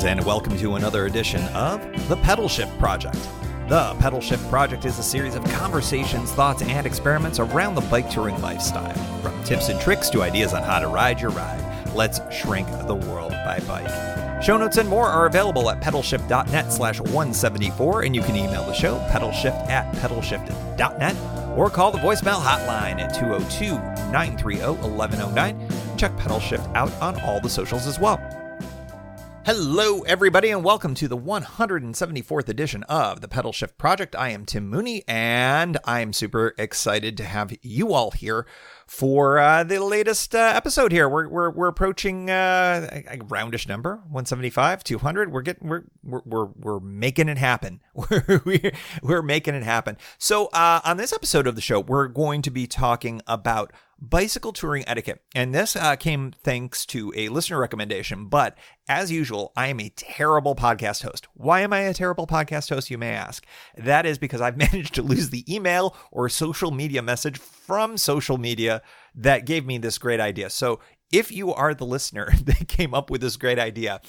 Greetings and welcome to another edition of The Pedalshift Project. The Pedalshift Project is a series of conversations, thoughts, and experiments around the bike touring lifestyle. From tips and tricks to ideas on how to ride your ride, let's shrink the world by bike. Show notes and more are available at pedalshift.net/174, and you can email the show, pedalshift@pedalshift.net, or call the voicemail hotline at 202-930-1109. Check Pedalshift out on all the socials as well. Hello, everybody, and welcome to the 174th edition of the Pedalshift Project. I am Tim Mooney, and I'm super excited to have you all here for the latest episode here. We're approaching a roundish number, 175, 200. We're making it happen. We're making it happen. So on this episode of the show, we're going to be talking about bicycle touring etiquette. And this came thanks to a listener recommendation. But as usual, I am a terrible podcast host. Why am I a terrible podcast host, you may ask? That is because I've managed to lose the email or social media message from social media that gave me this great idea. So if you are the listener that came up with this great idea,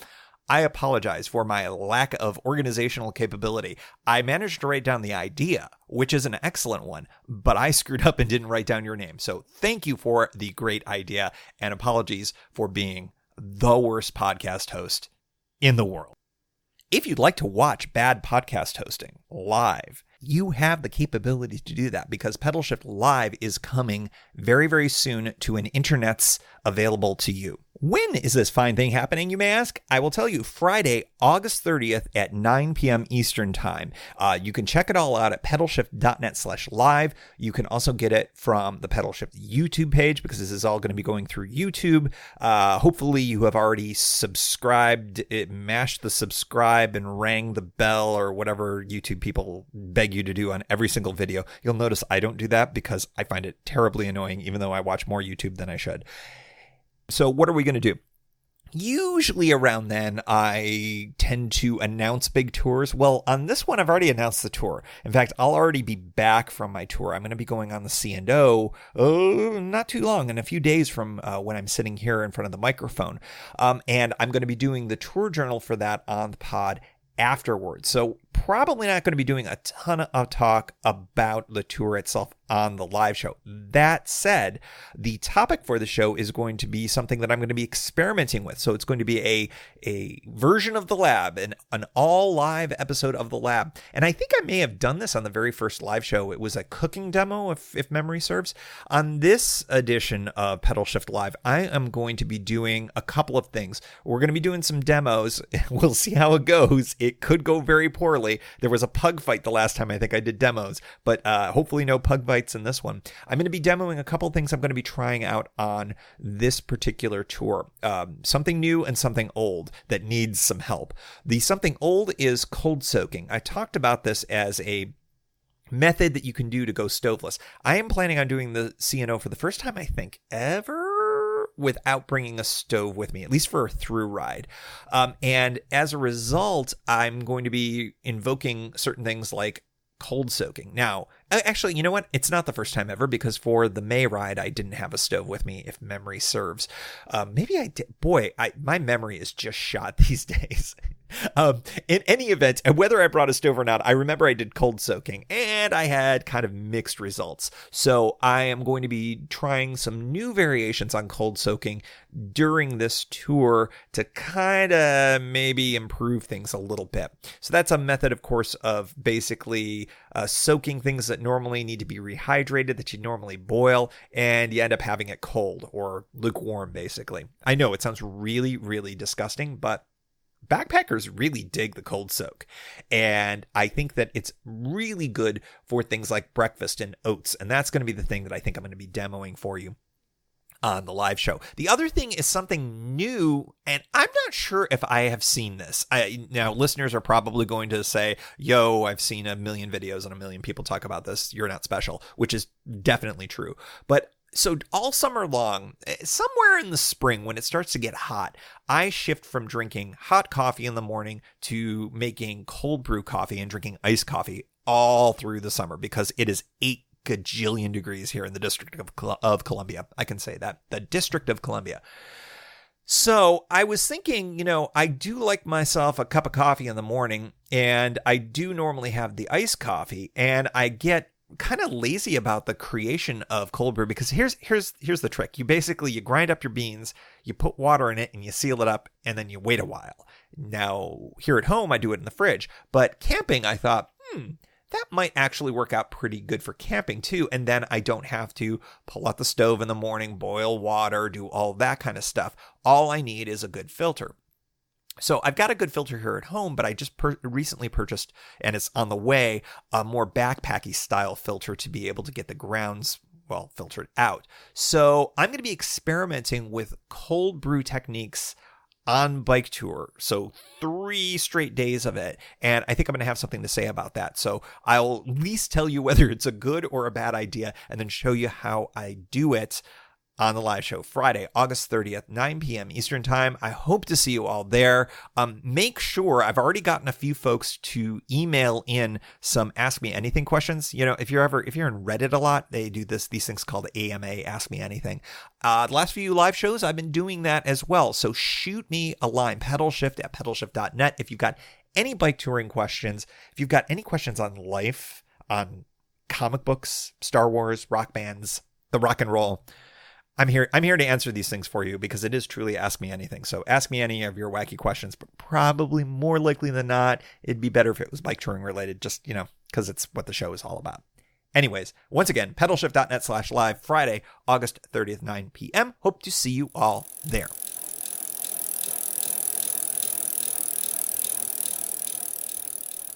I apologize for my lack of organizational capability. I managed to write down the idea, which is an excellent one, but I screwed up and didn't write down your name. So thank you for the great idea, and apologies for being the worst podcast host in the world. If you'd like to watch bad podcast hosting live, you have the capability to do that because Pedalshift Live is coming very, very soon to an internets available to you. When is this fine thing happening, you may ask? I will tell you, Friday, August 30th at 9 p.m. Eastern Time. You can check it all out at pedalshift.net/live. You can also get it from the Pedalshift YouTube page because this is all going to be going through YouTube. Hopefully you have already subscribed, mashed the subscribe and rang the bell or whatever YouTube people beg you to do on every single video. You'll notice I don't do that because I find it terribly annoying, even though I watch more YouTube than I should. So what are we going to do? Usually around then, I tend to announce big tours. Well, on this one, I've already announced the tour. In fact, I'll already be back from my tour. I'm going to be going on the C&O not too long, in a few days from when I'm sitting here in front of the microphone. And I'm going to be doing the tour journal for that on the pod afterwards. So probably not going to be doing a ton of talk about the tour itself on the live show. That said, the topic for the show is going to be something that I'm going to be experimenting with. So it's going to be a version of the lab, an all live episode of the lab. And I think I may have done this on the very first live show. It was a cooking demo, if memory serves. On this edition of Pedalshift Live, I am going to be doing a couple of things. We're going to be doing some demos. We'll see how it goes. It could go very poorly. There was a pug fight the last time I think I did demos, but hopefully no pug fights in this one. I'm going to be demoing a couple things I'm going to be trying out on this particular tour. Something new and something old that needs some help. The something old is cold soaking. I talked about this as a method that you can do to go stoveless. I am planning on doing the C&O for the first time, I think, ever without bringing a stove with me, at least for a through ride. And as a result, I'm going to be invoking certain things like cold soaking. Now, actually, you know what? It's not the first time ever because for the May ride, I didn't have a stove with me, if memory serves. Maybe I did. Boy, my memory is just shot these days. In any event, and whether I brought a stove or not, I remember I did cold soaking and I had kind of mixed results. So I am going to be trying some new variations on cold soaking during this tour to kind of maybe improve things a little bit. So that's a method, of course, of basically soaking things that normally need to be rehydrated, that you normally boil, and you end up having it cold or lukewarm, basically. I know it sounds really, really disgusting, but backpackers really dig the cold soak. And I think that it's really good for things like breakfast and oats. And that's going to be the thing that I think I'm going to be demoing for you on the live show. The other thing is something new, and I'm not sure if I have seen this. Now, listeners are probably going to say, yo, I've seen a million videos and a million people talk about this. You're not special, which is definitely true. But so all summer long, somewhere in the spring when it starts to get hot, I shift from drinking hot coffee in the morning to making cold brew coffee and drinking iced coffee all through the summer because it is 8 gajillion degrees here in the District of Columbia. I can say that. The District of Columbia. So I was thinking, I do like myself a cup of coffee in the morning, and I do normally have the iced coffee, and I get kind of lazy about the creation of cold brew, because here's the trick. You grind up your beans, you put water in it, and you seal it up, and then you wait a while. Now, here at home, I do it in the fridge, but camping, I thought, that might actually work out pretty good for camping too. And then I don't have to pull out the stove in the morning, boil water, do all that kind of stuff. All I need is a good filter. So I've got a good filter here at home, but I just recently purchased, and it's on the way, a more backpacky style filter to be able to get the grounds filtered out. So I'm going to be experimenting with cold brew techniques on bike tour. So 3 straight days of it. And I think I'm going to have something to say about that. So I'll at least tell you whether it's a good or a bad idea, and then show you how I do it on the live show Friday, August 30th, 9 p.m. Eastern Time. I hope to see you all there. Make sure, I've already gotten a few folks to email in some Ask Me Anything questions. If you're in Reddit a lot, they do these things called AMA, Ask Me Anything. The last few live shows, I've been doing that as well. So shoot me a line, pedalshift@pedalshift.net. If you've got any bike touring questions, if you've got any questions on life, on comic books, Star Wars, rock bands, the rock and roll, I'm here to answer these things for you, because it is truly Ask Me Anything. So ask me any of your wacky questions, but probably more likely than not, it'd be better if it was bike touring related, just, because it's what the show is all about. Anyways, once again, pedalshift.net/live, Friday, August 30th, 9 p.m. Hope to see you all there.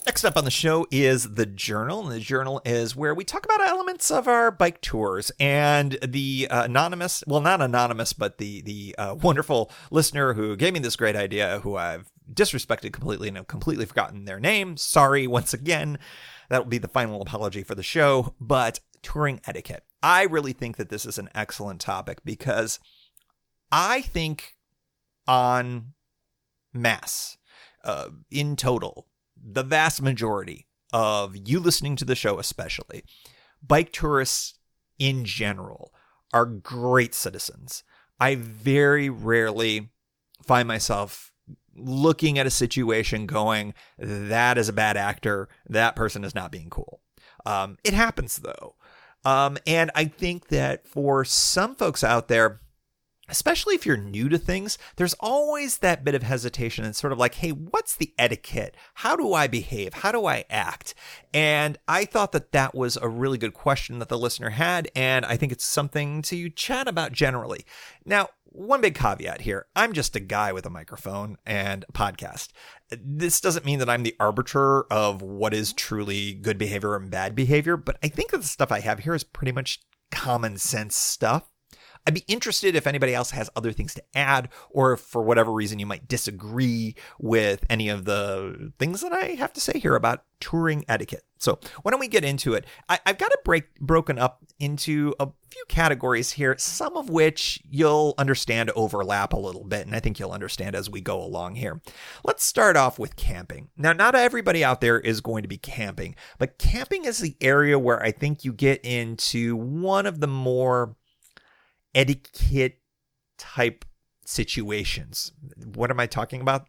Next up on the show is the Journal, and the Journal is where we talk about elements of our bike tours. And the anonymous, well, not anonymous, but the wonderful listener who gave me this great idea, who I've disrespected completely and have completely forgotten their name. Sorry, once again. That'll be the final apology for the show. But touring etiquette. I really think that this is an excellent topic, because I think on mass, in total, the vast majority of you listening to the show, especially bike tourists in general, are great citizens. I very rarely find myself looking at a situation going, that is a bad actor. That person is not being cool. It happens though. And I think that for some folks out there, especially if you're new to things, there's always that bit of hesitation. It's sort of like, hey, what's the etiquette? How do I behave? How do I act? And I thought that was a really good question that the listener had, and I think it's something to chat about generally. Now, one big caveat here. I'm just a guy with a microphone and a podcast. This doesn't mean that I'm the arbiter of what is truly good behavior and bad behavior, but I think that the stuff I have here is pretty much common sense stuff. I'd be interested if anybody else has other things to add, or if for whatever reason you might disagree with any of the things that I have to say here about touring etiquette. So why don't we get into it? I've got it broken up into a few categories here, some of which you'll understand overlap a little bit, and I think you'll understand as we go along here. Let's start off with camping. Now, not everybody out there is going to be camping, but camping is the area where I think you get into one of the more etiquette type situations. What am I talking about?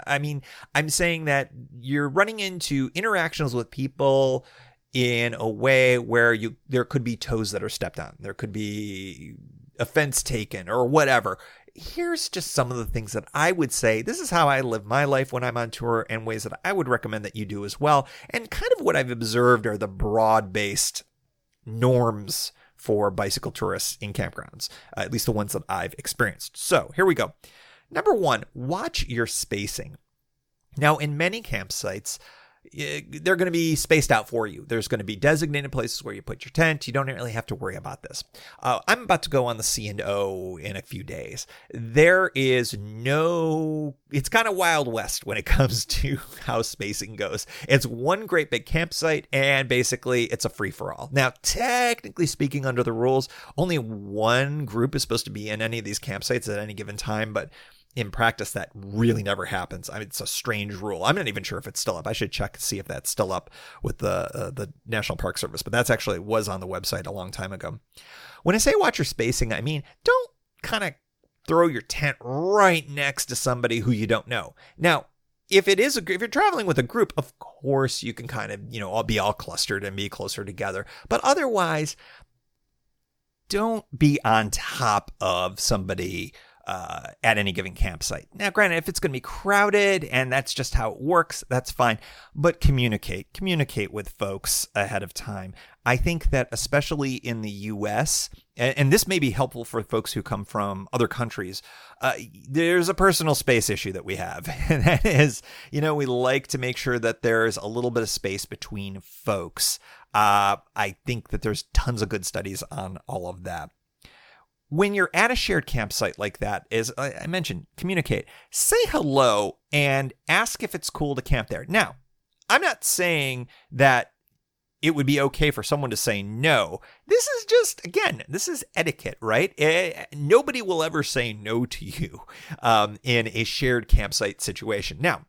I mean, I'm saying that you're running into interactions with people in a way where there could be toes that are stepped on. There could be offense taken or whatever. Here's just some of the things that I would say. This is how I live my life when I'm on tour, and ways that I would recommend that you do as well. And kind of what I've observed are the broad-based norms for bicycle tourists in campgrounds, at least the ones that I've experienced. So here we go. Number 1, watch your spacing. Now, in many campsites, they're going to be spaced out for you. There's going to be designated places where you put your tent. You don't really have to worry about this. I'm about to go on the C&O in a few days. There is it's kind of Wild West when it comes to how spacing goes. It's one great big campsite, and basically it's a free-for-all. Now, technically speaking, under the rules, only one group is supposed to be in any of these campsites at any given time, but in practice, that really never happens. I mean, it's a strange rule. I'm not even sure if it's still up. I should check to see if that's still up with the National Park Service, but that's actually was on the website a long time ago. When I say watch your spacing, I mean, don't kind of throw your tent right next to somebody who you don't know. Now, if you're traveling with a group, of course you can kind of, all be all clustered and be closer together. But otherwise, don't be on top of somebody at any given campsite. Now, granted, if it's going to be crowded and that's just how it works, that's fine. But communicate with folks ahead of time. I think that especially in the U.S., and this may be helpful for folks who come from other countries, there's a personal space issue that we have. And that is, we like to make sure that there's a little bit of space between folks. I think that there's tons of good studies on all of that. When you're at a shared campsite like that, as I mentioned, communicate. Say hello and ask if it's cool to camp there. Now, I'm not saying that it would be okay for someone to say no. This is just, again, this is etiquette, right? Nobody will ever say no to you in a shared campsite situation. Now,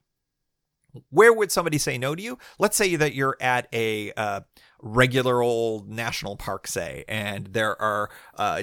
where would somebody say no to you? Let's say that you're at a regular old national park, say, and there are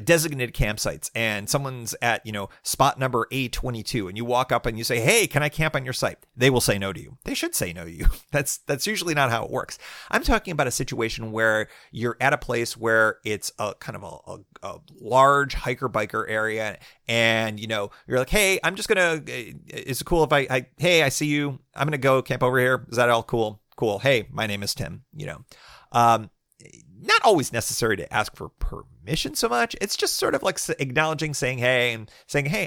designated campsites, and someone's at, spot number A22, and you walk up and you say, hey, can I camp on your site? They will say no to you. They should say no to you. That's usually not how it works. I'm talking about a situation where you're at a place where it's a kind of a large hiker-biker area, and, you're like, hey, I'm just going to, is it cool if hey, I see you. I'm going to go camp over here. Is that all cool? Cool. Hey, my name is Tim, not always necessary to ask for permission so much. It's just sort of like acknowledging, saying, hey,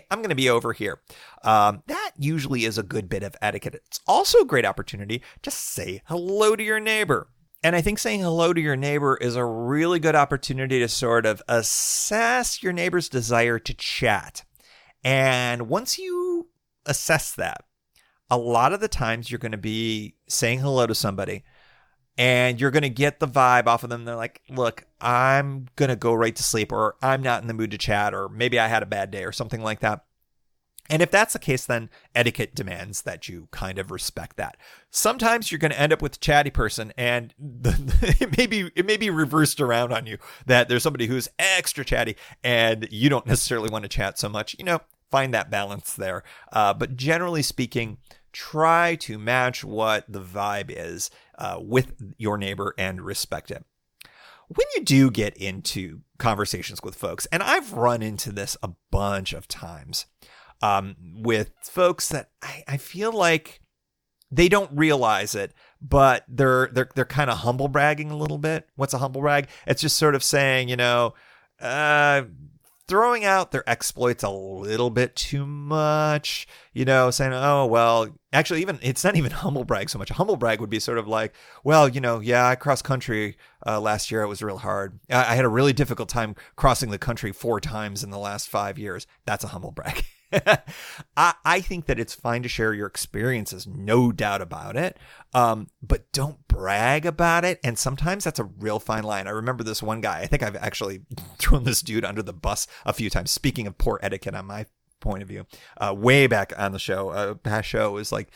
I'm going to be over here. That usually is a good bit of etiquette. It's also a great opportunity to say hello to your neighbor. And I think saying hello to your neighbor is a really good opportunity to sort of assess your neighbor's desire to chat. And once you assess that, a lot of the times you're going to be saying hello to somebody and you're going to get the vibe off of them. They're like, look, I'm going to go right to sleep, or I'm not in the mood to chat, or maybe I had a bad day or something like that. And if that's the case, then etiquette demands that you kind of respect that. Sometimes you're going to end up with a chatty person, and it may be reversed around on you, that there's somebody who's extra chatty and you don't necessarily want to chat so much. Find that balance there. But generally speaking, try to match what the vibe is with your neighbor and respect it. When you do get into conversations with folks, and I've run into this a bunch of times with folks that I feel like they don't realize it, but they're kind of humble bragging a little bit. What's a humble brag? It's just sort of saying, throwing out their exploits a little bit too much, saying, oh, well, actually, it's not even humble brag so much. A humble brag would be sort of like, well, yeah, I crossed country last year. It was real hard. I had a really difficult time crossing the country 4 times in the last 5 years. That's a humble brag. I think that it's fine to share your experiences, no doubt about it, but don't brag about it. And sometimes that's a real fine line. I remember this one guy. I think I've actually thrown this dude under the bus a few times. Speaking of poor etiquette on my point of view, way back on the show, past show, was like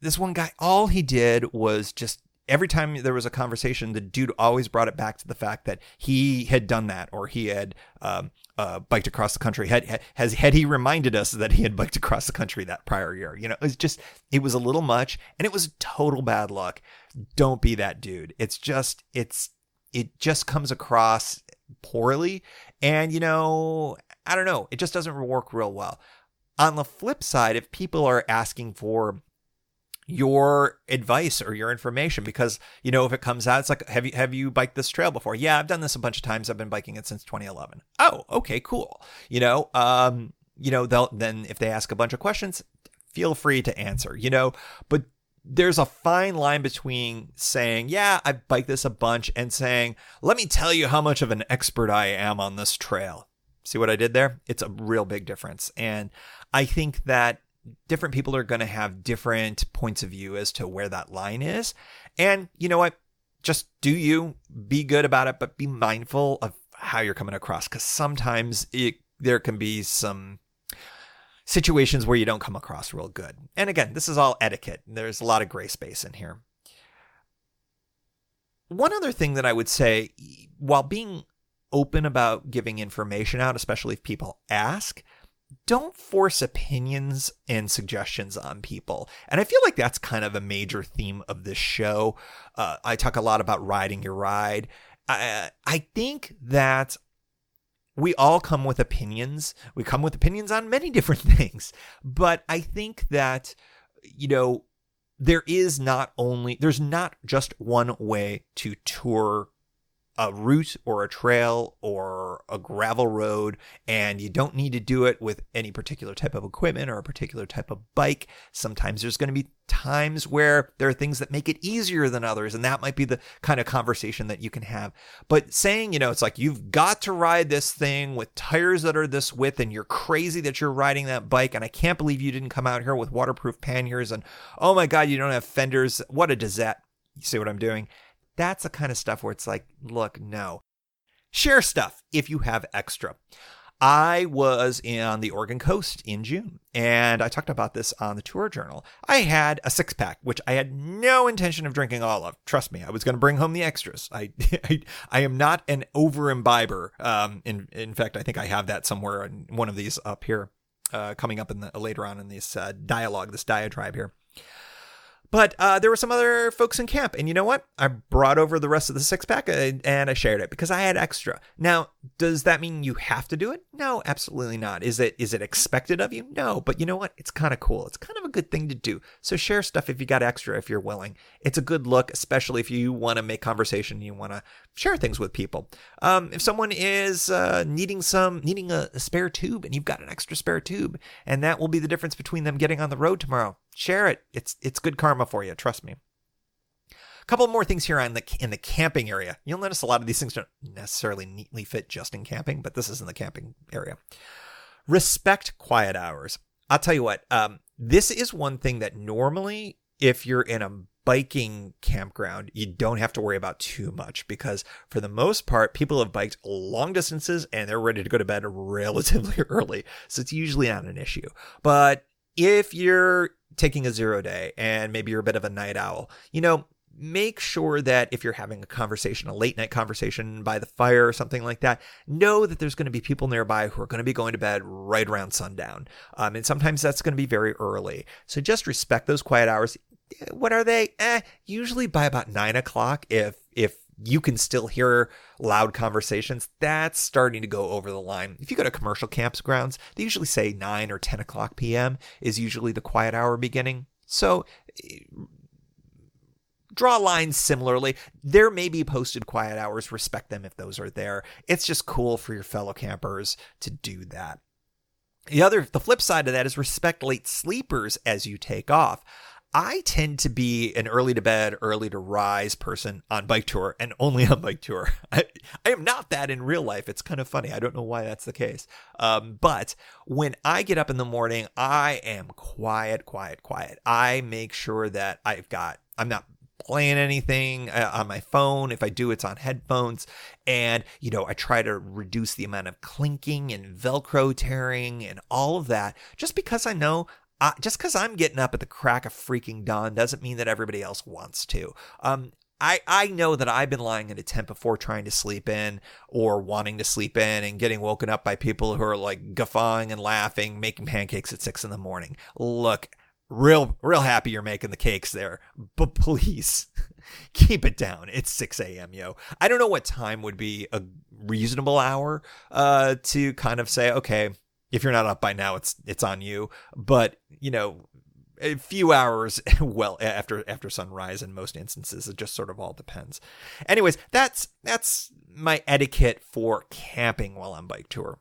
this one guy. All he did was just, every time there was a conversation, the dude always brought it back to the fact that he had done that, or he had biked across the country. Had he reminded us that he had biked across the country that prior year? It was a little much, and it was total bad luck. Don't be that dude. It just comes across poorly, and I don't know. It just doesn't work real well. On the flip side, if people are asking for your advice or your information, because if it comes out, it's like, have you biked this trail before? Yeah, I've done this a bunch of times. I've been biking it since 2011. Oh, okay, cool. Then if they ask a bunch of questions, feel free to answer. But there's a fine line between saying, yeah, I biked this a bunch, and saying, let me tell you how much of an expert I am on this trail. See what I did there? It's a real big difference. And I think that different people are going to have different points of view as to where that line is. And you know what? Just do you, be good about it, but be mindful of how you're coming across, because sometimes there can be some situations where you don't come across real good. And again, this is all etiquette. There's a lot of gray space in here. One other thing that I would say, while being open about giving information out, especially if people ask. Don't force opinions and suggestions on people. And I feel like that's kind of a major theme of this show. I talk a lot about riding your ride. I think that we all come with opinions. We come with opinions on many different things. But I think that, there's not just one way to tour a route or a trail or a gravel road, and you don't need to do it with any particular type of equipment or a particular type of bike. Sometimes there's going to be times where there are things that make it easier than others, and that might be the kind of conversation that you can have. But saying, it's like you've got to ride this thing with tires that are this width, and you're crazy that you're riding that bike, and I can't believe you didn't come out here with waterproof panniers, and oh my God, you don't have fenders. What a disaster. You see what I'm doing? That's the kind of stuff where it's like, look, no. Share stuff if you have extra. I was on the Oregon coast in June, and I talked about this on the tour journal. I had a 6-pack, which I had no intention of drinking all of. Trust me, I was going to bring home the extras. I am not an over-imbiber. In fact, I think I have that somewhere in one of these up here, coming up later on in this diatribe here. But there were some other folks in camp, and you know what? I brought over the rest of the 6-pack and I shared it because I had extra. Now, does that mean you have to do it? No, absolutely not. Is it expected of you? No, but you know what? It's kind of cool. It's kind of a good thing to do. So share stuff if you got extra, if you're willing. It's a good look, especially if you want to make conversation, you want to share things with people. If someone is needing a spare tube and you've got an extra spare tube, and that will be the difference between them getting on the road tomorrow. Share it. It's good karma for you. Trust me. A couple more things here in the camping area. You'll notice a lot of these things don't necessarily neatly fit just in camping, but this is in the camping area. Respect quiet hours. I'll tell you what, this is one thing that normally, if you're in a biking campground, you don't have to worry about too much, because for the most part, people have biked long distances and they're ready to go to bed relatively early. So it's usually not an issue. But if you're taking a 0 day and maybe you're a bit of a night owl, make sure that if you're having a conversation, a late night conversation by the fire or something like that, know that there's going to be people nearby who are going to be going to bed right around sundown. And sometimes that's going to be very early. So just respect those quiet hours. What are they? Usually by about 9 o'clock, if you can still hear loud conversations, that's starting to go over the line. If you go to commercial campgrounds, they usually say 9 or 10 o'clock p.m. is usually the quiet hour beginning. So draw lines similarly. There may be posted quiet hours. Respect them if those are there. It's just cool for your fellow campers to do that. The flip side of that is respect late sleepers as you take off. I tend to be an early to bed, early to rise person on bike tour, and only on bike tour. I am not that in real life. It's kind of funny. I don't know why that's the case. But when I get up in the morning, I am quiet. I make sure that I'm not playing anything on my phone. If I do, it's on headphones. And, I try to reduce the amount of clinking and Velcro tearing and all of that, just because I know just because I'm getting up at the crack of freaking dawn doesn't mean that everybody else wants to. I know that I've been lying in a tent before trying to sleep in or wanting to sleep in and getting woken up by people who are like guffawing and laughing, making pancakes at 6 a.m. Look, real happy you're making the cakes there, but please keep it down. It's 6 a.m., yo. I don't know what time would be a reasonable hour to kind of say, okay, if you're not up by now, it's on you. But, a few hours after sunrise in most instances, it just sort of all depends. Anyways, that's my etiquette for camping while on bike tour.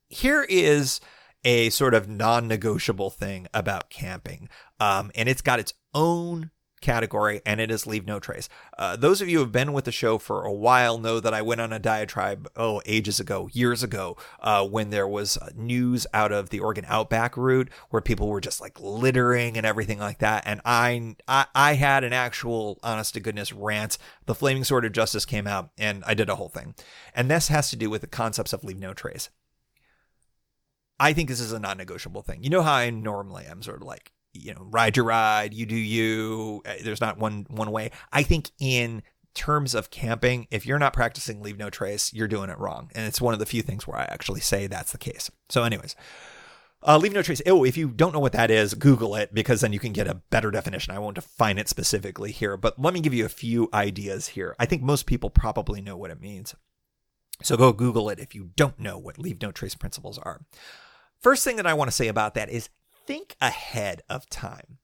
Here is a sort of non-negotiable thing about camping. And it's got its own category, and it is leave no trace. Those of you who have been with the show for a while know that I went on a diatribe years ago, when there was news out of the Oregon Outback route where people were just like littering and everything like that. And I had an actual honest to goodness rant. The Flaming Sword of Justice came out and I did a whole thing. And this has to do with the concepts of leave no trace. I think this is a non-negotiable thing. You know how I normally am, sort of like, ride your ride, you do you. There's not one way. I think in terms of camping, if you're not practicing leave no trace, you're doing it wrong. And it's one of the few things where I actually say that's the case. So anyways, leave no trace. Oh, if you don't know what that is, Google it, because then you can get a better definition. I won't define it specifically here, but let me give you a few ideas here. I think most people probably know what it means. So go Google it if you don't know what leave no trace principles are. First thing that I want to say about that is think ahead of time.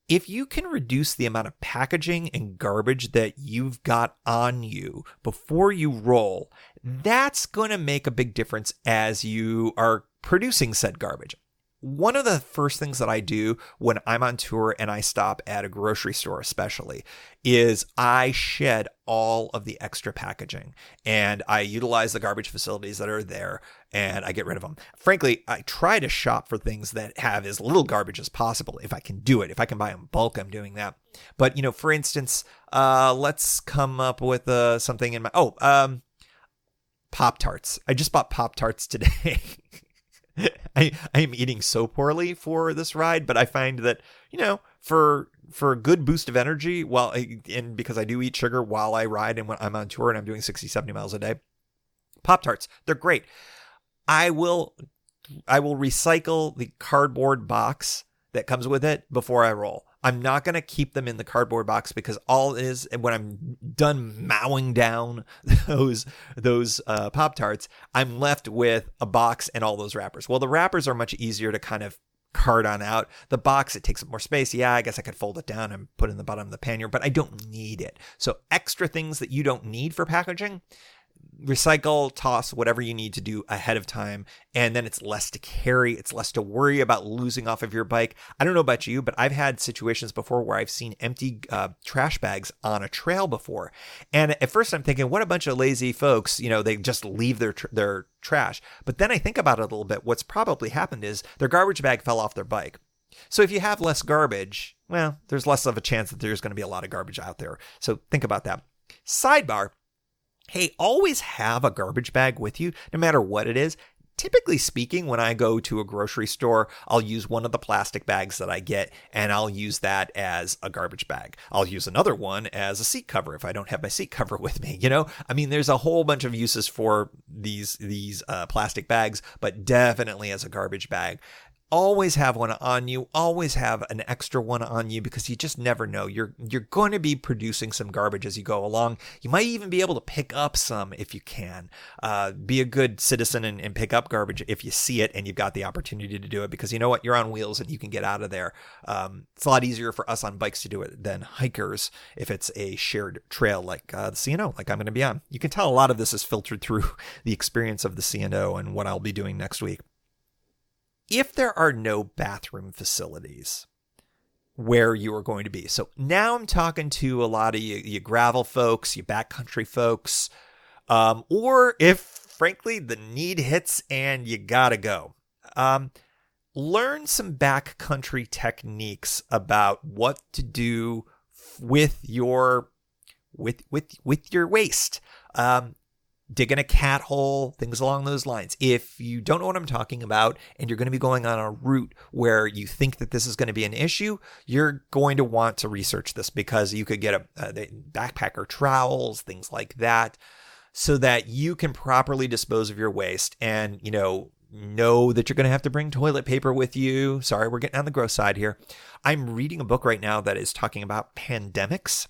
If you can reduce the amount of packaging and garbage that you've got on you before you roll, that's going to make a big difference as you are producing said garbage. One of the first things that I do when I'm on tour and I stop at a grocery store especially is I shed all of the extra packaging and I utilize the garbage facilities that are there and I get rid of them. Frankly, I try to shop for things that have as little garbage as possible if I can do it. If I can buy in bulk, I'm doing that. But, for instance, let's come up with something in my... Pop-Tarts. I just bought Pop-Tarts today. I am eating so poorly for this ride, but I find that, for a good boost of energy, and because I do eat sugar while I ride and when I'm on tour and I'm doing 60, 70 miles a day, Pop-Tarts, they're great. I will recycle the cardboard box that comes with it before I roll. I'm not going to keep them in the cardboard box because all it is, and when I'm done mowing down those Pop-Tarts, I'm left with a box and all those wrappers. Well, the wrappers are much easier to kind of cart on out. The box, it takes up more space. Yeah, I guess I could fold it down and put it in the bottom of the pannier, but I don't need it. So extra things that you don't need for packaging, recycle, toss, whatever you need to do ahead of time. And then it's less to carry. It's less to worry about losing off of your bike. I don't know about you, but I've had situations before where I've seen empty trash bags on a trail before. And at first I'm thinking, what a bunch of lazy folks, they just leave their trash. But then I think about it a little bit. What's probably happened is their garbage bag fell off their bike. So if you have less garbage, well, there's less of a chance that there's going to be a lot of garbage out there. So think about that. Sidebar. Hey, always have a garbage bag with you, no matter what it is. Typically speaking, when I go to a grocery store, I'll use one of the plastic bags that I get, and I'll use that as a garbage bag. I'll use another one as a seat cover if I don't have my seat cover with me. There's a whole bunch of uses for these plastic bags, but definitely as a garbage bag. Always have one on you. Always have an extra one on you because you just never know. You're going to be producing some garbage as you go along. You might even be able to pick up some if you can. Be a good citizen and pick up garbage if you see it and you've got the opportunity to do it because you know what? You're on wheels and you can get out of there. It's a lot easier for us on bikes to do it than hikers if it's a shared trail like the C&O, like I'm going to be on. You can tell a lot of this is filtered through the experience of the C&O and what I'll be doing next week. If there are no bathroom facilities where you are going to be. So now I'm talking to a lot of you gravel folks, you backcountry folks, or if, frankly, the need hits and you gotta go. Learn some backcountry techniques about what to do with your waste. Digging a cat hole, things along those lines. If you don't know what I'm talking about and you're going to be going on a route where you think that this is going to be an issue, you're going to want to research this because you could get a backpacker trowels, things like that, so that you can properly dispose of your waste and, know that you're going to have to bring toilet paper with you. Sorry, we're getting on the gross side here. I'm reading a book right now that is talking about pandemics.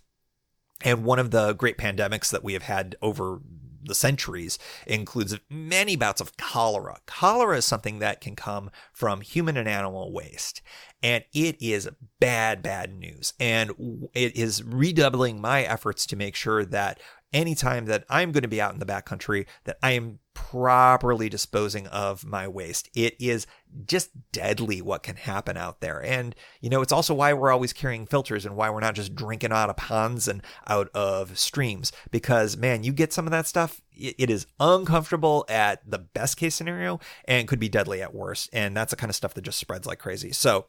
And one of the great pandemics that we have had over the centuries includes many bouts of cholera. Cholera is something that can come from human and animal waste. And it is bad, bad news. And it is redoubling my efforts to make sure that anytime that I'm going to be out in the backcountry, that I am properly disposing of my waste. It is just deadly what can happen out there. And, it's also why we're always carrying filters and why we're not just drinking out of ponds and out of streams. Because, man, you get some of that stuff, it is uncomfortable at the best case scenario and could be deadly at worst. And that's the kind of stuff that just spreads like crazy. So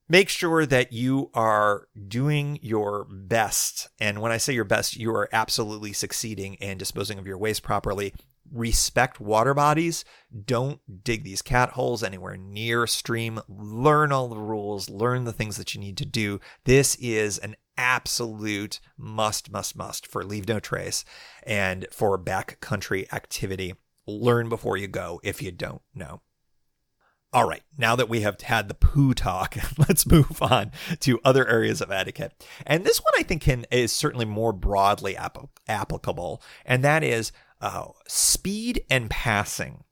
make sure that you are doing your best. And when I say your best, you are absolutely succeeding in disposing of your waste properly. respect water bodies. Don't dig these cat holes anywhere near a stream. Learn all the rules. Learn the things that you need to do. This is an absolute must for Leave No Trace and for backcountry activity. Learn before you go if you don't know. All right, now that we have had the poo talk, let's move on to other areas of etiquette. And this one I think is certainly more broadly applicable, and that is speed and passing.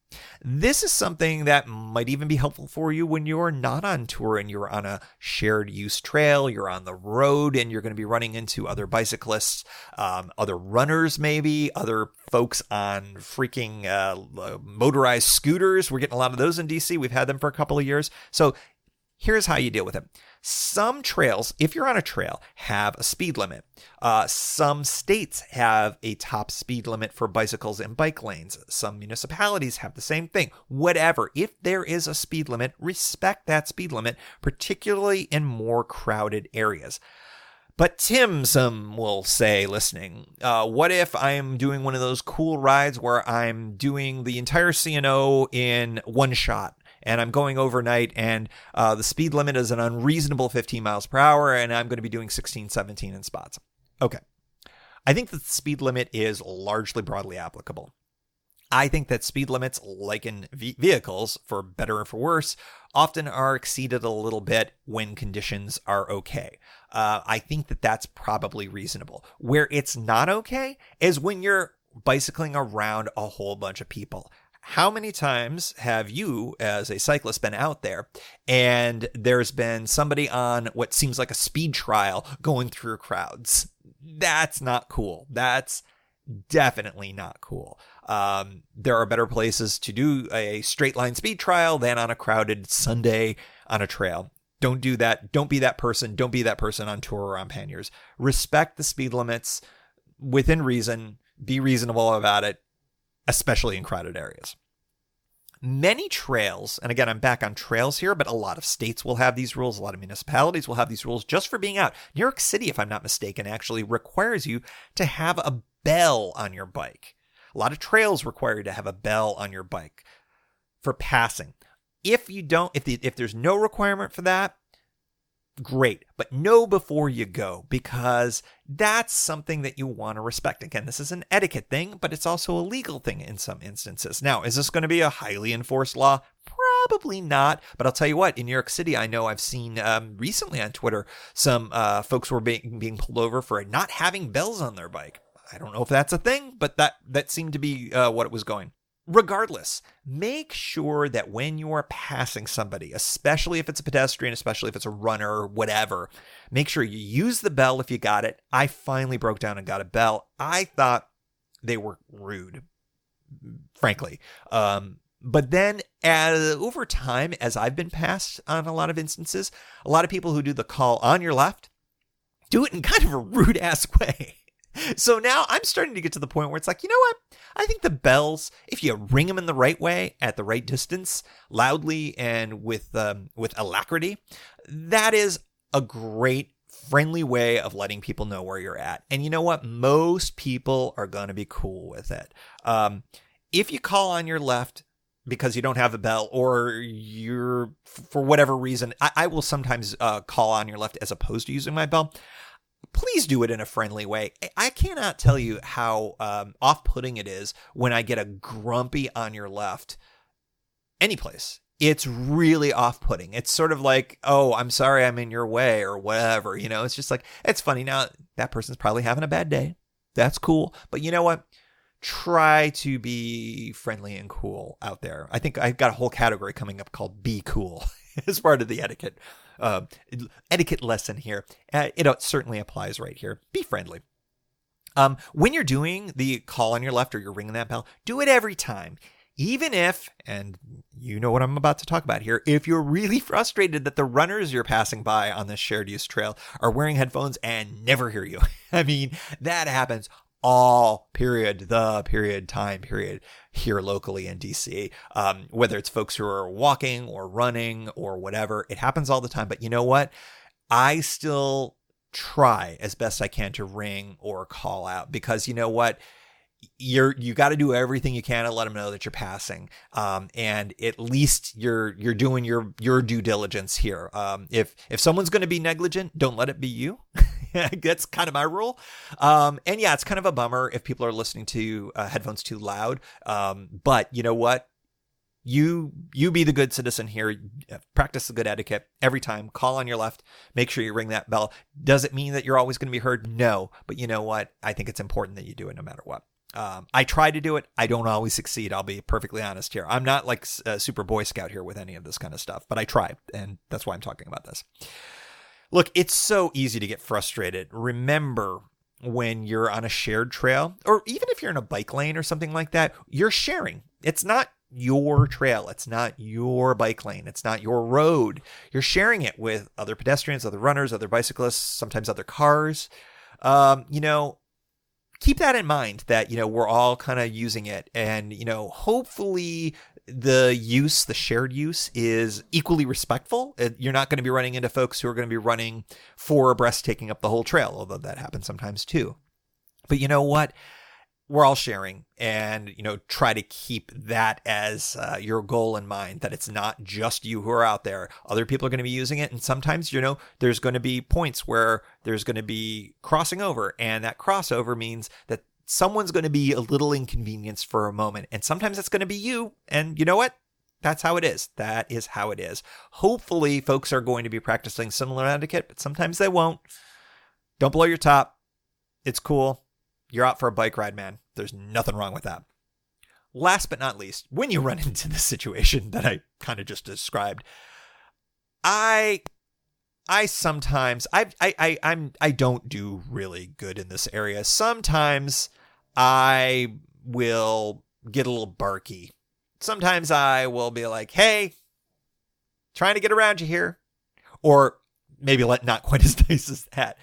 This is something that might even be helpful for you when you're not on tour and you're on a shared use trail, you're on the road and you're going to be running into other bicyclists, other runners maybe, other folks on freaking motorized scooters. We're getting a lot of those in DC. We've had them for a couple of years. So here's how you deal with it. Some trails, if you're on a trail, have a speed limit. Some states have a top speed limit for bicycles and bike lanes. Some municipalities have the same thing. Whatever. If there is a speed limit, respect that speed limit, particularly in more crowded areas. But Tim, some will say, listening, what if I'm doing one of those cool rides where I'm doing the entire C&O in one shot? And I'm going overnight, and the speed limit is an unreasonable 15 miles per hour, and I'm going to be doing 16, 17 in spots. Okay. I think that the speed limit is largely broadly applicable. I think that speed limits, like in vehicles, for better or for worse, often are exceeded a little bit when conditions are okay. I think that that's probably reasonable. Where it's not okay is when you're bicycling around a whole bunch of people. How many times have you, as a cyclist, been out there and there's been somebody on what seems like a speed trial going through crowds? That's not cool. That's definitely not cool. There are better places to do a straight line speed trial than on a crowded Sunday on a trail. Don't do that. Don't be that person. Don't be that person on tour or on panniers. Respect the speed limits within reason. Be reasonable about it, especially in crowded areas. Many trails, and again, I'm back on trails here, but a lot of states will have these rules. A lot of municipalities will have these rules just for being out. New York City, if I'm not mistaken, actually requires you to have a bell on your bike. A lot of trails require you to have a bell on your bike for passing. If you don't, if there's no requirement for that, great, but know before you go, because that's something that you want to respect. Again, this is an etiquette thing, but it's also a legal thing in some instances. Now, is this going to be a highly enforced law? Probably not, but I'll tell you what, in New York City, I know I've seen recently on Twitter, some folks were being pulled over for not having bells on their bike. I don't know if that's a thing, but that seemed to be what it was going. Regardless, make sure that when you are passing somebody, especially if it's a pedestrian, especially if it's a runner or whatever, make sure you use the bell if you got it. I finally broke down and got a bell. I thought they were rude, frankly. But then over time, as I've been passed on a lot of instances, a lot of people who do the call on your left do it in kind of a rude ass way. So now I'm starting to get to the point where it's like, you know what? I think the bells, if you ring them in the right way, at the right distance, loudly and with alacrity, that is a great, friendly way of letting people know where you're at. And you know what? Most people are going to be cool with it. If you call on your left because you don't have a bell, or you're, for whatever reason, I will sometimes call on your left as opposed to using my bell. Please do it in a friendly way. I cannot tell you how off-putting it is when I get a grumpy on your left anyplace. It's really off-putting. It's sort of like, oh, I'm sorry I'm in your way or whatever. You know, it's just like, it's funny. Now, that person's probably having a bad day. That's cool. But you know what? Try to be friendly and cool out there. I think I've got a whole category coming up called Be Cool as part of the etiquette lesson here. It certainly applies right here. Be friendly. When you're doing the call on your left or you're ringing that bell, do it every time. Even if, and you know what I'm about to talk about here, if you're really frustrated that the runners you're passing by on this shared use trail are wearing headphones and never hear you. I mean, that happens all time period here locally in DC, whether it's folks who are walking or running or whatever. It happens all the time. But you know what? I still try as best I can to ring or call out, because you know what? you got to do everything you can to let them know that you're passing. And at least you're doing your due diligence here. If someone's going to be negligent, don't let it be you. That's kind of my rule. And yeah, it's kind of a bummer if people are listening to headphones too loud. But you know what? You be the good citizen here. Practice the good etiquette every time. Call on your left. Make sure you ring that bell. Does it mean that you're always going to be heard? No. But you know what? I think it's important that you do it no matter what. I try to do it. I don't always succeed. I'll be perfectly honest here. I'm not like a super Boy Scout here with any of this kind of stuff, but I try. And that's why I'm talking about this. Look, it's so easy to get frustrated. Remember, when you're on a shared trail, or even if you're in a bike lane or something like that, you're sharing. It's not your trail. It's not your bike lane. It's not your road. You're sharing it with other pedestrians, other runners, other bicyclists, sometimes other cars. Keep that in mind that, we're all kind of using it. And, hopefully the shared use is equally respectful. You're not going to be running into folks who are going to be running 4 abreast, taking up the whole trail, although that happens sometimes too. But you know what? We're all sharing, and, try to keep that as your goal in mind, that it's not just you who are out there. Other people are going to be using it. And sometimes, there's going to be points where there's going to be crossing over, and that crossover means that someone's going to be a little inconvenienced for a moment. And sometimes it's going to be you. And you know what? That's how it is. That is how it is. Hopefully folks are going to be practicing similar etiquette, but sometimes they won't. Don't blow your top. It's cool. You're out for a bike ride, man. There's nothing wrong with that. Last but not least, when you run into this situation that I kind of just described, I sometimes I don't do really good in this area. Sometimes I will get a little barky. Sometimes I will be like, "Hey, trying to get around you here," or maybe not quite as nice as that.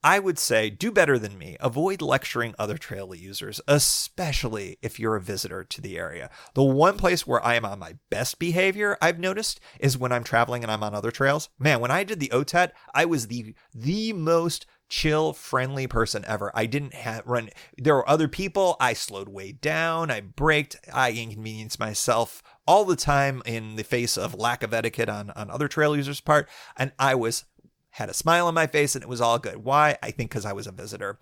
I would say do better than me. Avoid lecturing other trail users, especially if you're a visitor to the area. The one place where I am on my best behavior, I've noticed, is when I'm traveling and I'm on other trails. Man, when I did the OTET, I was the most chill, friendly person ever. I didn't run. There were other people. I slowed way down. I braked. I inconvenienced myself all the time in the face of lack of etiquette on other trail users' part. And I had a smile on my face, and it was all good. Why? I think because I was a visitor.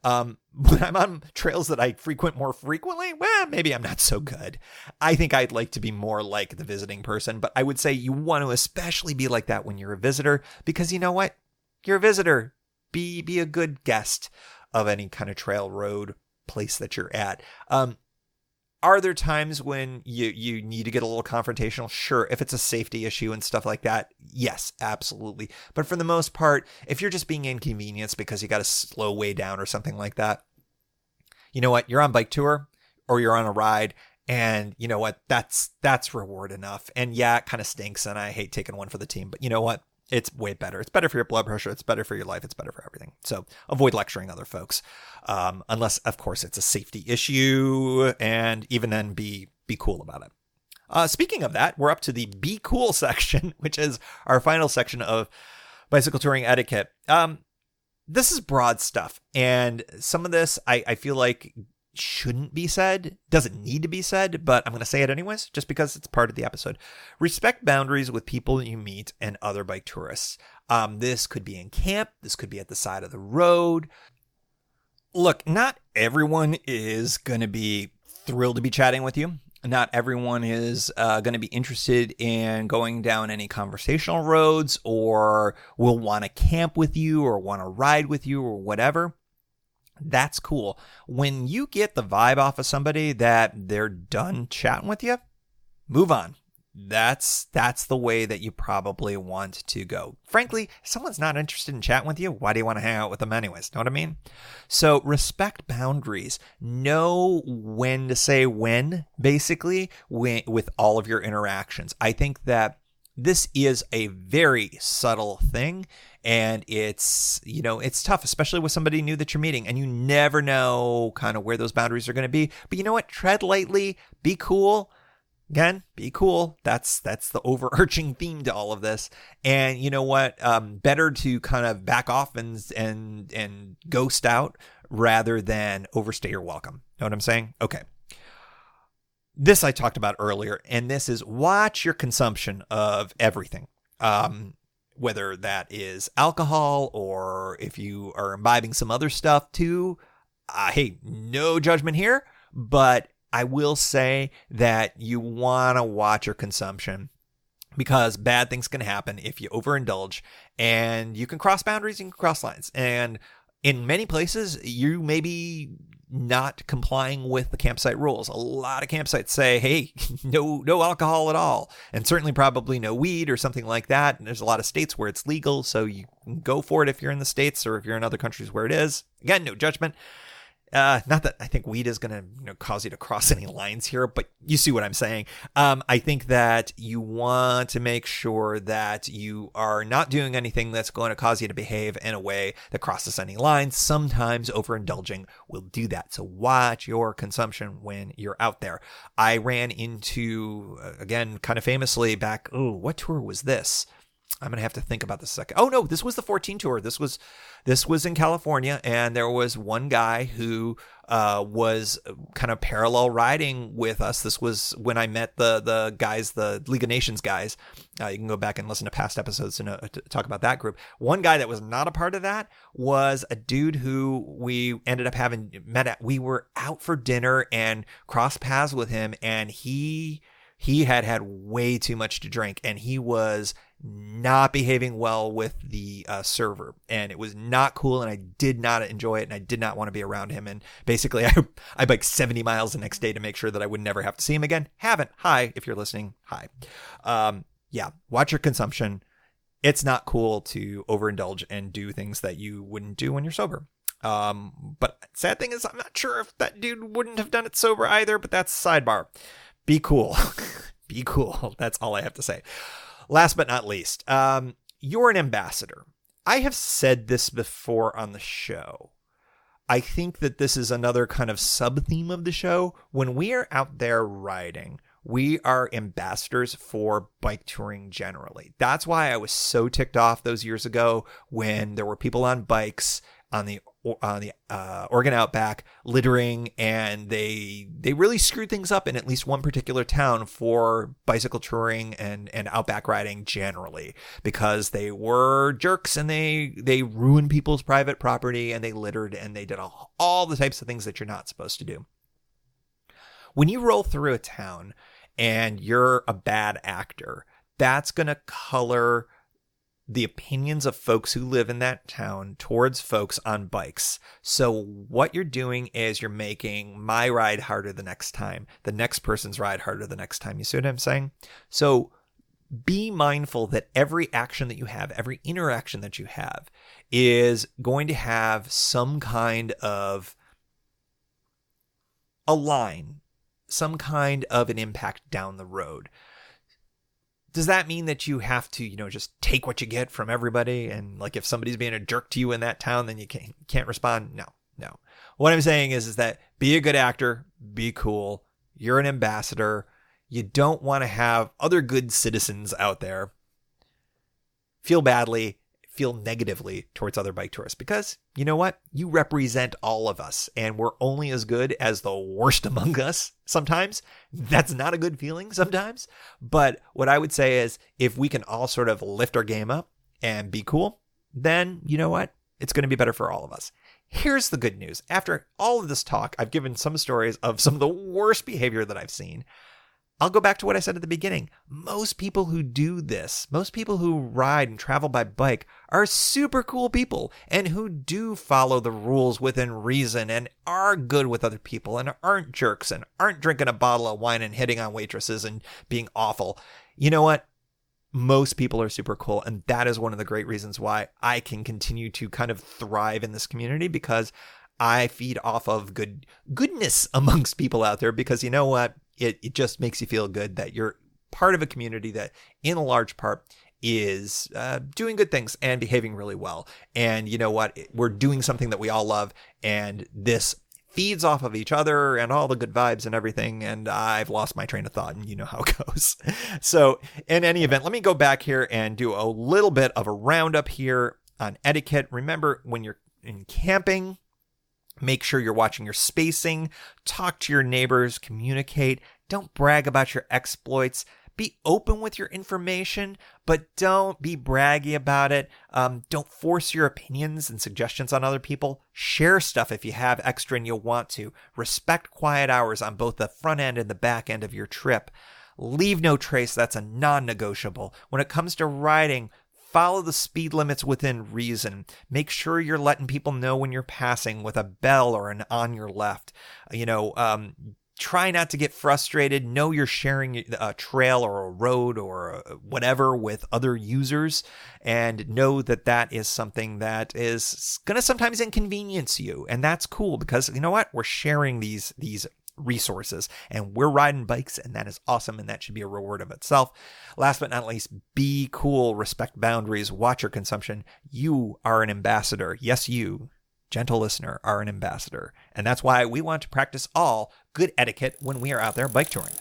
When I'm on trails that I frequent more frequently, well, maybe I'm not so good. I think I'd like to be more like the visiting person, but I would say you want to especially be like that when you're a visitor, because you know what? You're a visitor. Be a good guest of any kind of trail, road, place that you're at. Are there times when you need to get a little confrontational? Sure. If it's a safety issue and stuff like that, yes, absolutely. But for the most part, if you're just being inconvenienced because you got to slow way down or something like that, you know what? You're on bike tour or you're on a ride, and you know what? That's reward enough. And yeah, it kind of stinks, and I hate taking one for the team, but you know what? It's way better. It's better for your blood pressure. It's better for your life. It's better for everything. So avoid lecturing other folks. Unless, of course, it's a safety issue. And even then, be cool about it. Speaking of that, we're up to the be cool section, which is our final section of bicycle touring etiquette. This is broad stuff. And some of this, I feel like shouldn't be said, doesn't need to be said, but I'm going to say it anyways, just because it's part of the episode. Respect boundaries with people you meet and other bike tourists. This could be in camp. This could be at the side of the road. Look, not everyone is going to be thrilled to be chatting with you. Not everyone is going to be interested in going down any conversational roads, or will want to camp with you or want to ride with you or whatever. That's cool. When you get the vibe off of somebody that they're done chatting with you, move on. That's the way that you probably want to go. Frankly, if someone's not interested in chatting with you, why do you want to hang out with them anyways? Know what I mean? So respect boundaries. Know when to say when, basically, with all of your interactions. I think that this is a very subtle thing, and it's tough, especially with somebody new that you're meeting, and you never know kind of where those boundaries are going to be. But you know what? Tread lightly, be cool. Again, be cool. That's the overarching theme to all of this. And you know what? Better to kind of back off and ghost out rather than overstay your welcome. Know what I'm saying? Okay. This I talked about earlier, and this is watch your consumption of everything. Whether that is alcohol or if you are imbibing some other stuff too. Hey, no judgment here, but I will say that you want to watch your consumption because bad things can happen if you overindulge, and you can cross boundaries, you can cross lines. And in many places, you may be not complying with the campsite rules. A lot of campsites say, hey, no alcohol at all. And certainly probably no weed or something like that. And there's a lot of states where it's legal. So you can go for it if you're in the States or if you're in other countries where it is. Again, no judgment. Not that I think weed is going to cause you to cross any lines here, but you see what I'm saying. I think that you want to make sure that you are not doing anything that's going to cause you to behave in a way that crosses any lines. Sometimes overindulging will do that. So watch your consumption when you're out there. I ran into, again, kind of famously back, what tour was this? I'm going to have to think about this a second. Oh, no, this was the 14 tour. This was in California, and there was one guy who was kind of parallel riding with us. This was when I met the guys, the League of Nations guys. You can go back and listen to past episodes to talk about that group. One guy that was not a part of that was a dude who we ended up having met at. We were out for dinner and crossed paths with him, and he had way too much to drink, and he was not behaving well with the server, and it was not cool, and I did not enjoy it, and I did not want to be around him. And basically I biked 70 miles the next day to make sure that I would never have to see him again. Haven't. Hi, if you're listening. Hi. Yeah, watch your consumption. It's not cool to overindulge and do things that you wouldn't do when you're sober. But sad thing is, I'm not sure if that dude wouldn't have done it sober either, but that's sidebar. Be cool. Be cool. That's all I have to say. Last but not least, you're an ambassador. I have said this before on the show. I think that this is another kind of sub-theme of the show. When we are out there riding, we are ambassadors for bike touring generally. That's why I was so ticked off those years ago when there were people on bikes on the Oregon Outback littering, and they really screwed things up in at least one particular town for bicycle touring and outback riding generally, because they were jerks and they ruined people's private property, and they littered, and they did all the types of things that you're not supposed to do. When you roll through a town and you're a bad actor, that's going to color the opinions of folks who live in that town towards folks on bikes. So what you're doing is you're making my ride harder the next time, the next person's ride harder the next time. You see what I'm saying? So be mindful that every action that you have, every interaction that you have is going to have some kind of a line, some kind of an impact down the road. Does that mean that you have to, just take what you get from everybody? And like if somebody's being a jerk to you in that town, then you can't respond? No. What I'm saying is that be a good actor, be cool. You're an ambassador. You don't want to have other good citizens out there feel negatively towards other bike tourists, because you know what? You represent all of us, and we're only as good as the worst among us. Sometimes that's not a good feeling sometimes. But what I would say is if we can all sort of lift our game up and be cool, then you know what? It's going to be better for all of us. Here's the good news. After all of this talk, I've given some stories of some of the worst behavior that I've seen. I'll go back to what I said at the beginning. Most people who do this, most people who ride and travel by bike are super cool people, and who do follow the rules within reason and are good with other people and aren't jerks and aren't drinking a bottle of wine and hitting on waitresses and being awful. You know what? Most people are super cool, and that is one of the great reasons why I can continue to kind of thrive in this community, because I feed off of goodness amongst people out there, because you know what? It just makes you feel good that you're part of a community that in a large part is doing good things and behaving really well. And you know what? We're doing something that we all love, and this feeds off of each other and all the good vibes and everything. And I've lost my train of thought, and you know how it goes. So in any event, let me go back here and do a little bit of a roundup here on etiquette. Remember, when you're in camping, Make sure you're watching your spacing, talk to your neighbors, communicate, don't brag about your exploits. Be open with your information, but don't be braggy about it. Don't force your opinions and suggestions on other people. Share stuff if you have extra and you want to. Respect quiet hours on both the front end and the back end of your trip. Leave no trace. That's a non-negotiable. When it comes to riding, follow the speed limits within reason. Make sure you're letting people know when you're passing with a bell or an on your left. Try not to get frustrated. Know you're sharing a trail or a road or whatever with other users, and know that that is something that is going to sometimes inconvenience you. And that's cool because, you know what? We're sharing these resources and we're riding bikes, and that is awesome, and that should be a reward of itself. Last but not least, be cool, respect boundaries, watch your consumption. You are an ambassador. Yes, you, gentle listener, are an ambassador. And that's why we want to practice all good etiquette when we are out there bike touring.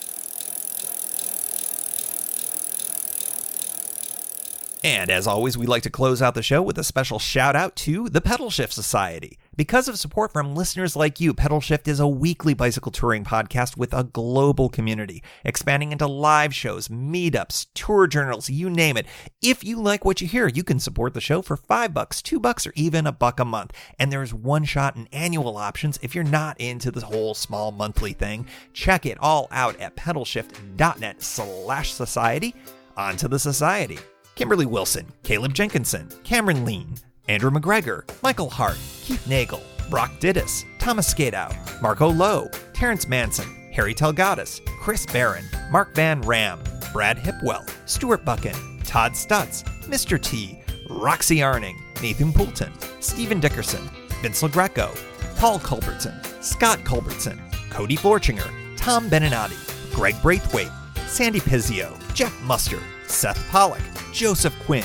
And as always, we like to close out the show with a special shout out to the Pedalshift Society. Because of support from listeners like you, Pedalshift is a weekly bicycle touring podcast with a global community, expanding into live shows, meetups, tour journals, you name it. If you like what you hear, you can support the show for $5, $2, or even $1 a month. And there's one-shot and annual options if you're not into the whole small monthly thing. Check it all out at pedalshift.net/society. On to the society. Kimberly Wilson, Caleb Jenkinson, Cameron Lien, Andrew MacGregor, Michael Hart, Keith Nagel, Brock Dittus, Thomas Skadow, Marco Lowe, Terrance Manson, Harry Telgadas, Chris Barron, Mark Van Raam, Brad Hipwell, Stuart Buchan, Todd Stutz, Mr. T, Roxy Arning, Nathan Pulton, Stephen Dickerson, Vince LoGreco, Paul Culbertson, Scott Culbertson, Cody Floerchinger, Tom Benenati, Greg Braithwaite, Sandy Pizzio, Jeff Muster, Seth Pollock, Joseph Quinn,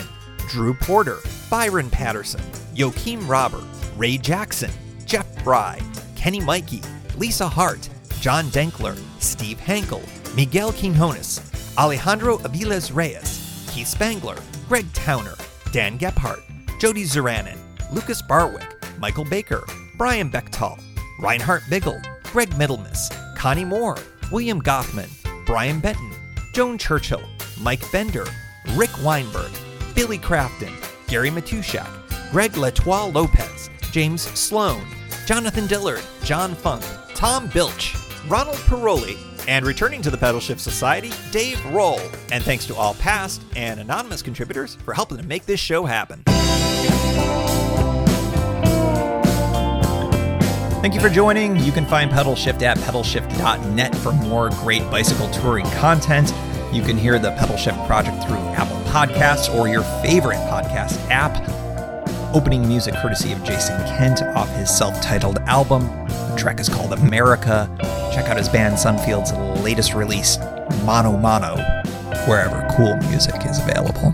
Drew Porter, Byron Patterson, Joachim Robert, Ray Jackson, Jeff Fry, Kenny Mikey, Lisa Hart, John Denkler, Steve Hankel, Miguel Quinones, Alejandro Avilés-Reyes, Keith Spangler, Greg Towner, Dan Gephardt, Jody Zeranin, Lucas Barwick, Michael Baker, Brian Bechtal, Reinhard Biggle, Greg Middlemas, Connie Moore, William Goffman, Brian Benton, Joan Churchill, Mike Bender, Rick Weinberg, Billy Crafton, Gary Matushak, Greg Letoile Lopez, James Sloan, Jonathan Dillard, John Funk, Tom Bilch, Ronald Paroli, and returning to the Pedalshift Society, Dave Roll. And thanks to all past and anonymous contributors for helping to make this show happen. Thank you for joining. You can find Pedalshift at pedalshift.net for more great bicycle touring content. You can hear the Pedalshift project through Apple Podcasts or your favorite podcast app. Opening music courtesy of Jason Kent off his self-titled album. The track is called America. Check out his band Sunfield's latest release, Mono Mono, wherever cool music is available.